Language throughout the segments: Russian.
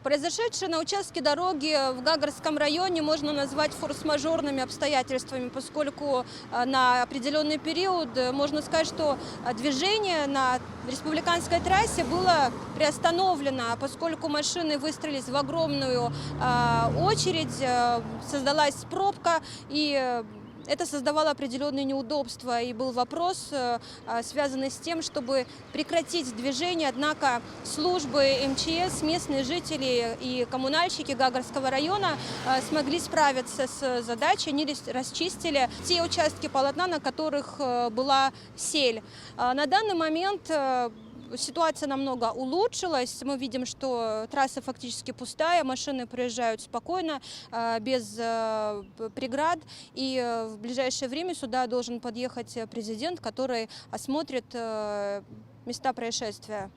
Произошедшее на участке дороги в Гагарском районе можно назвать форс-мажорными обстоятельствами, поскольку на определенный период можно сказать, что движение на республиканской трассе было приостановлено, поскольку машины выстроились в огромную очередь, создалась пробка, и это создавало определенные неудобства, и был вопрос, связанный с тем, чтобы прекратить движение. Однако службы МЧС, местные жители и коммунальщики Гагарского района смогли справиться с задачей. Они расчистили те участки полотна, на которых была сель. На данный момент ситуация намного улучшилась. Мы видим, что трасса фактически пустая, машины проезжают спокойно, без преград. И в ближайшее время сюда должен подъехать президент, который осмотрит места происшествия.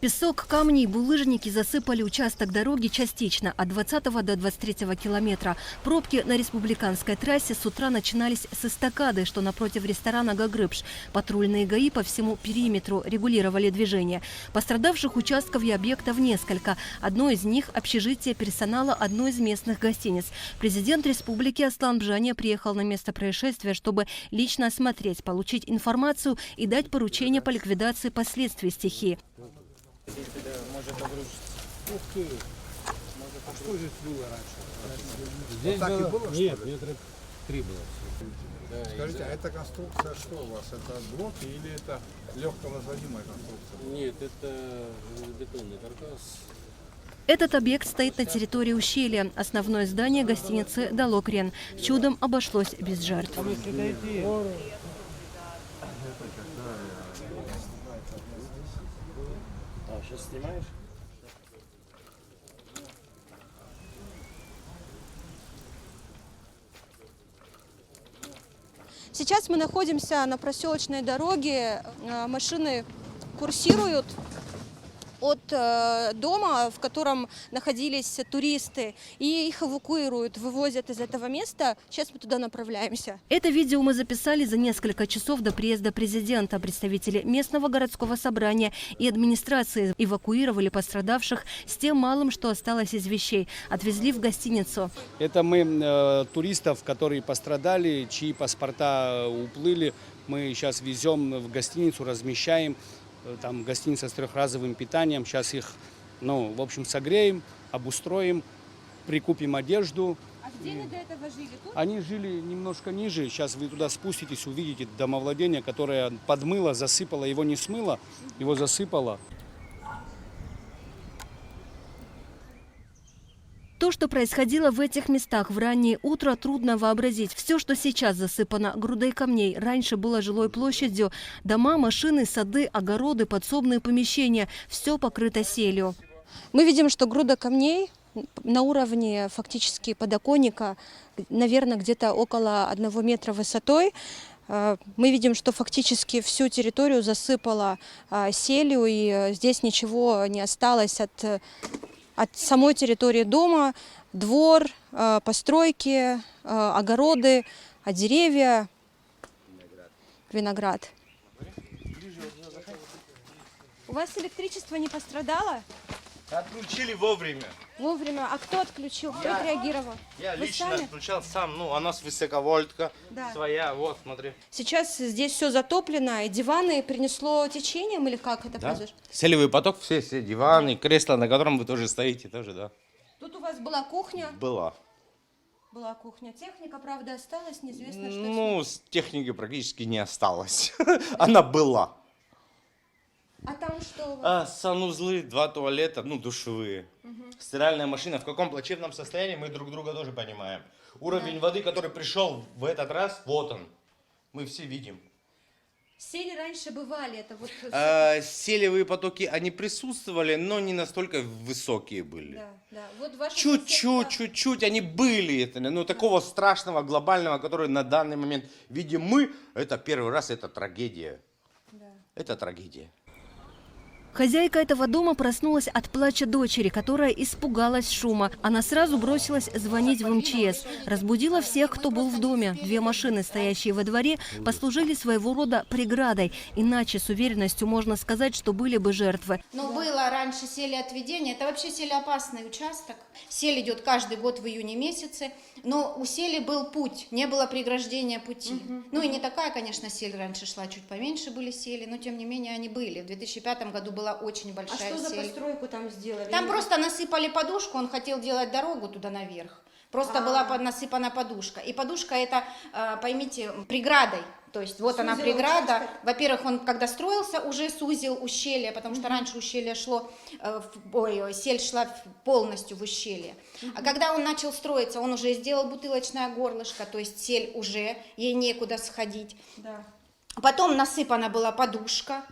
Песок, камни и булыжники засыпали участок дороги частично от 20 до 23 километра. Пробки на республиканской трассе с утра начинались с эстакады, что напротив ресторана «Гагрыбш». Патрульные ГАИ по всему периметру регулировали движение. Пострадавших участков и объектов несколько. Одно из них – общежитие персонала одной из местных гостиниц. Президент республики Аслан Бжаня приехал на место происшествия, чтобы лично осмотреть, получить информацию и дать поручение по ликвидации последствий стихии. Ух ты! А что здесь было раньше? Здесь вот так было, и было, нет, что ли? метра 3 было. Да, Скажите, а эта конструкция что у вас? Это блоки или это легковозводимая конструкция? Нет, это бетонный каркас. Этот объект стоит на территории ущелья. Основное здание гостиницы «Далокрен». Чудом обошлось без жертв. Сейчас снимаешь? Сейчас мы находимся на проселочной дороге. Машины курсируют от дома, в котором находились туристы, и их эвакуируют, вывозят из этого места. Сейчас мы туда направляемся. Это видео мы записали за несколько часов до приезда президента. Представители местного городского собрания и администрации эвакуировали пострадавших с тем малым, что осталось из вещей. Отвезли в гостиницу. Это мы туристов, которые пострадали, чьи паспорта уплыли, мы сейчас везем в гостиницу, размещаем. Там гостиница с трехразовым питанием. Сейчас их, в общем, согреем, обустроим, прикупим одежду. А где они до этого жили? Тут? Они жили немножко ниже. Сейчас вы туда спуститесь, увидите домовладение, которое подмыло, засыпало. Его не смыло, его засыпало. То, что происходило в этих местах в раннее утро, трудно вообразить. Все, что сейчас засыпано грудой камней, раньше было жилой площадью. Дома, машины, сады, огороды, подсобные помещения – все покрыто селью. Мы видим, что груда камней на уровне фактически подоконника, наверное, где-то около 1 метра высотой. Мы видим, что фактически всю территорию засыпало селью, и здесь ничего не осталось от самой территории дома, двор, постройки, огороды, деревья, виноград. У вас электричество не пострадало? Отключили вовремя. Вовремя. А кто отключил? Кто отреагировал? Я Вы лично сами? отключал сам. У нас высоковольтка Да. своя. Вот, смотри. Сейчас здесь все затоплено, и диваны принесло течением, или как это произошло? Селевый поток, все диваны, кресла, на котором вы тоже стоите, тоже, да. Тут у вас была кухня. Была. Была кухня. Техника, правда, осталась, неизвестно, что. Ну, с техники практически не осталось. Она была. А там что у вас? Санузлы, 2 туалета, душевые. Стиральная машина. В каком плачевном состоянии мы друг друга тоже понимаем. Уровень воды, который пришел в этот раз, вот он. Мы все видим. Сели раньше бывали, это вот. Селевые потоки, они присутствовали, но не настолько высокие были. Да, да. Вот ваша Чуть-чуть они были, такого страшного, глобального, который на данный момент видим мы, это первый раз, это трагедия. Да. Это трагедия. Хозяйка этого дома проснулась от плача дочери, которая испугалась шума. Она сразу бросилась звонить в МЧС. Разбудила всех, кто был в доме. 2 машины, стоящие во дворе, послужили своего рода преградой. Иначе с уверенностью можно сказать, что были бы жертвы. Но было раньше селеотведение. Это вообще селеопасный участок. Сель идет каждый год в июне месяце. Но у сели был путь, не было преграждения пути. Ну и не такая, конечно, сель раньше шла, чуть поменьше были сели, но тем не менее они были. В 2005 году была очень большая А что за сель. постройку там сделали? Там просто насыпали подушку, он хотел делать дорогу туда наверх. Просто была насыпана подушка. И подушка это, поймите, преградой. То есть вот она преграда. Во-первых, он когда строился, уже сузил ущелье, потому что раньше ущелье шло, сель шла полностью в ущелье. А когда он начал строиться, он уже сделал бутылочное горлышко, то есть сель уже, ей некуда сходить. Да. Потом насыпана была подушка.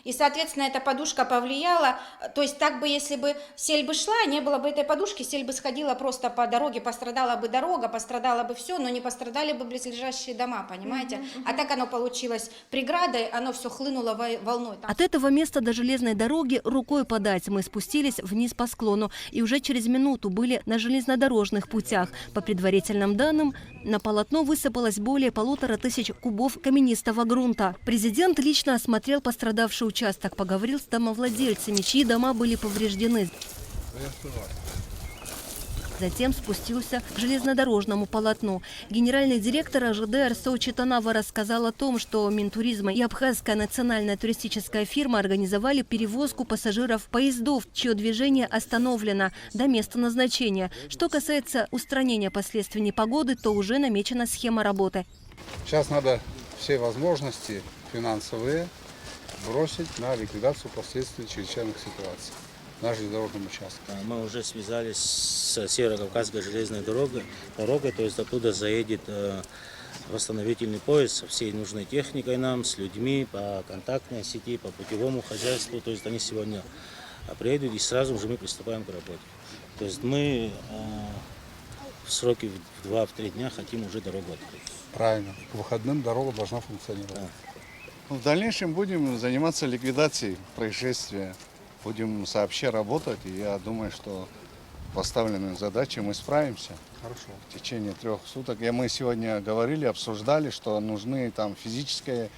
И, соответственно, эта подушка повлияла, то есть так бы, если бы сель бы шла, не было бы этой подушки, сель бы сходила просто по дороге, пострадала бы дорога, пострадало бы все, но не пострадали бы близлежащие дома, понимаете? А так оно получилось преградой, оно все хлынуло волной. От этого места до железной дороги рукой подать. Мы спустились вниз по склону и уже через минуту были на железнодорожных путях. По предварительным данным, на полотно высыпалось более 1500 кубов каменистого грунта. Президент лично осмотрел пострадавший участок, поговорил с домовладельцами, чьи дома были повреждены. Затем спустился к железнодорожному полотну. Генеральный директор АЖД РСО Читанава рассказал о том, что Минтуризма и Абхазская национальная туристическая фирма организовали перевозку пассажиров поездов, чье движение остановлено до места назначения. Что касается устранения последствий непогоды, то уже намечена схема работы. Сейчас надо все возможности финансовые бросить на ликвидацию последствий чрезвычайных ситуаций на железнодорожном участке. Мы уже связались с Северо-Кавказской железной дорогой, то есть оттуда заедет восстановительный поезд со всей нужной техникой нам, с людьми по контактной сети, по путевому хозяйству. То есть они сегодня приедут и сразу же мы приступаем к работе. То есть мы в сроки в 2-3 дня хотим уже дорогу открыть. Правильно. К выходным дорога должна функционировать. Да. В дальнейшем будем заниматься ликвидацией происшествия. Будем сообща работать, и я думаю, что поставленные задачи мы справимся. Хорошо. В течение 3 суток. И мы сегодня говорили, обсуждали, что нужны там физические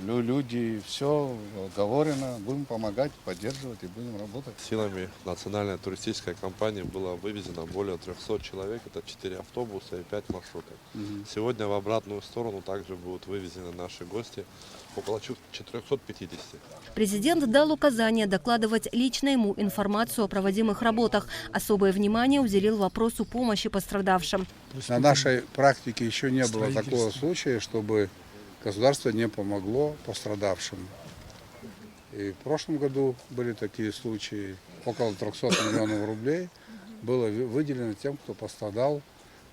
люди, все говорено. Будем помогать, поддерживать и будем работать. Силами национальной туристической компании было вывезено более 300 человек. Это 4 автобуса и 5 маршрутов. Сегодня в обратную сторону также будут вывезены наши гости. Около 450. Президент дал указание докладывать лично ему информацию о проводимых работах. Особое внимание уделил вопросу помощи пострадавшим. На нашей практике еще не было такого случая, чтобы государство не помогло пострадавшим. И в прошлом году были такие случаи. Около 300 миллионов рублей было выделено тем, кто пострадал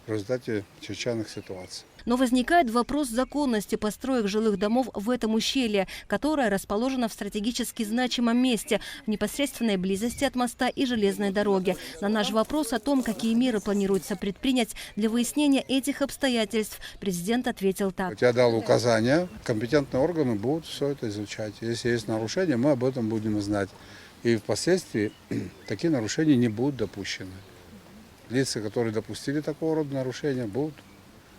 в результате чрезвычайных ситуаций. Но возникает вопрос законности построек жилых домов в этом ущелье, которое расположено в стратегически значимом месте, в непосредственной близости от моста и железной дороги. На наш вопрос о том, какие меры планируется предпринять для выяснения этих обстоятельств, президент ответил так. Я дал указания, компетентные органы будут все это изучать. Если есть нарушения, мы об этом будем знать. И впоследствии такие нарушения не будут допущены. Лица, которые допустили такого рода нарушения, будут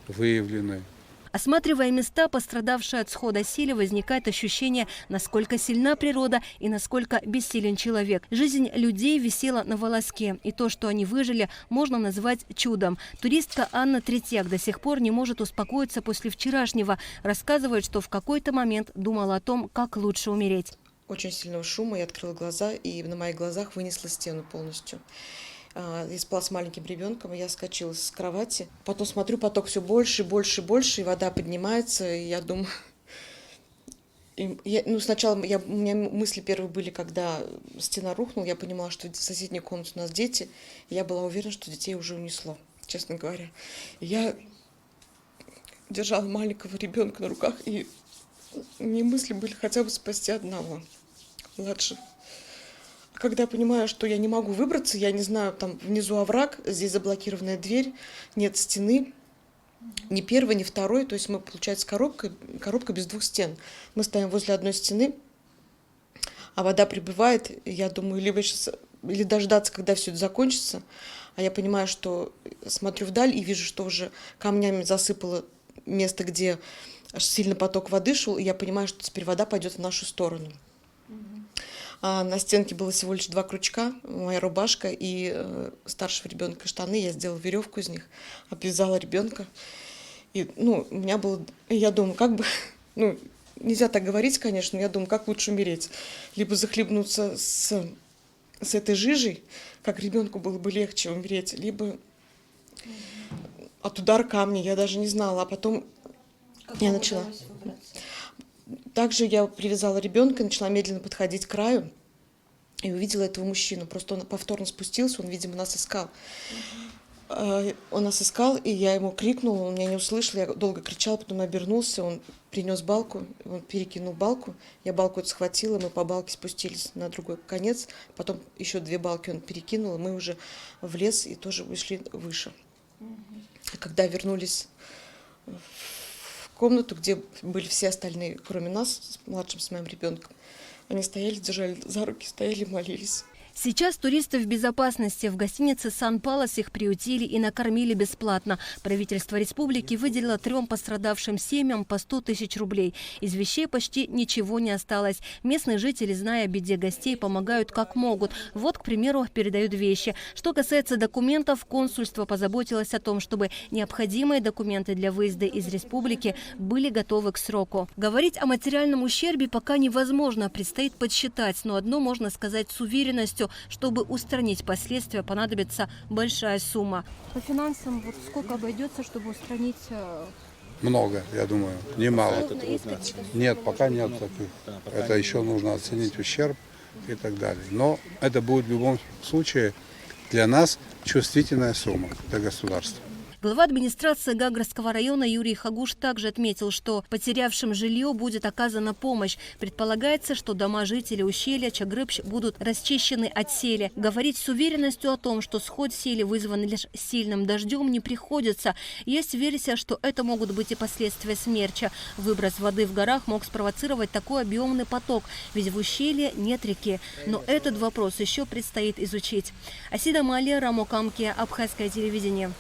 выявлены. Осматривая места, пострадавшие от схода сели, возникает ощущение, насколько сильна природа и насколько бессилен человек. Жизнь людей висела на волоске, и то, что они выжили, можно назвать чудом. Туристка Анна Третьяк до сих пор не может успокоиться после вчерашнего. Рассказывает, что в какой-то момент думала о том, как лучше умереть. Очень сильного шума, я открыла глаза, и на моих глазах вынесла стену полностью. Я спала с маленьким ребенком, и я скочила с кровати. Потом смотрю, поток все больше, больше, больше, и вода поднимается, и я думаю... Сначала у меня мысли первые были, когда стена рухнула, я понимала, что в соседней комнате у нас дети, и я была уверена, что детей уже унесло, честно говоря. Я держала маленького ребенка на руках, и мне мысли были хотя бы спасти одного, младшего. Когда я понимаю, что я не могу выбраться, я не знаю, там внизу овраг, здесь заблокированная дверь, нет стены, ни первой, ни второй, то есть мы, получается, коробка без 2 стен. Мы стоим возле одной стены, а вода прибывает, и я думаю, либо сейчас, или дождаться, когда все это закончится, а я понимаю, что смотрю вдаль и вижу, что уже камнями засыпало место, где аж сильно поток воды шел, и я понимаю, что теперь вода пойдет в нашу сторону. А на стенке было всего лишь 2 крючка, моя рубашка и старшего ребенка штаны. Я сделала веревку из них, обвязала ребенка. И, ну, у меня было, я думаю, как бы, ну, нельзя так говорить, конечно, но я думаю, как лучше умереть. Либо захлебнуться с этой жижей, как ребенку было бы легче умереть, либо от удара камня, я даже не знала. А потом я начала. Также я привязала ребенка, начала медленно подходить к краю и увидела этого мужчину. Просто он повторно спустился, он, видимо, нас искал. Он нас искал, и я ему крикнула, он меня не услышал, я долго кричала, потом обернулся, он принес балку, он перекинул балку, я балку эту схватила, мы по балке спустились на другой конец, потом еще 2 балки он перекинул, мы уже в лес и тоже вышли выше. А когда вернулись в комнату, где были все остальные, кроме нас, с младшим, с моим ребенком, они стояли, держали за руки, стояли, молились. Сейчас туристы в безопасности. В гостинице «Сан-Палас» их приютили и накормили бесплатно. Правительство республики выделило 3 пострадавшим семьям по 100 000 рублей. Из вещей почти ничего не осталось. Местные жители, зная о беде гостей, помогают как могут. Вот, к примеру, передают вещи. Что касается документов, консульство позаботилось о том, чтобы необходимые документы для выезда из республики были готовы к сроку. Говорить о материальном ущербе пока невозможно, предстоит подсчитать. Но одно можно сказать с уверенностью: чтобы устранить последствия, понадобится большая сумма. По финансам вот сколько обойдется, чтобы устранить? Много, я думаю, немало. Это трудно. Нет, пока нет таких. Это еще нужно оценить ущерб и так далее. Но это будет в любом случае для нас чувствительная сумма для государства. Глава администрации Гагрского района Юрий Хагуш также отметил, что потерявшим жилье будет оказана помощь. Предполагается, что дома жителей ущелья Чагрыбщ будут расчищены от сели. Говорить с уверенностью о том, что сход сели вызван лишь сильным дождем, не приходится. Есть версия, что это могут быть и последствия смерча. Выброс воды в горах мог спровоцировать такой объемный поток, ведь в ущелье нет реки. Но этот вопрос еще предстоит изучить. Асида Малия, Рамо Камки, Абхазское телевидение.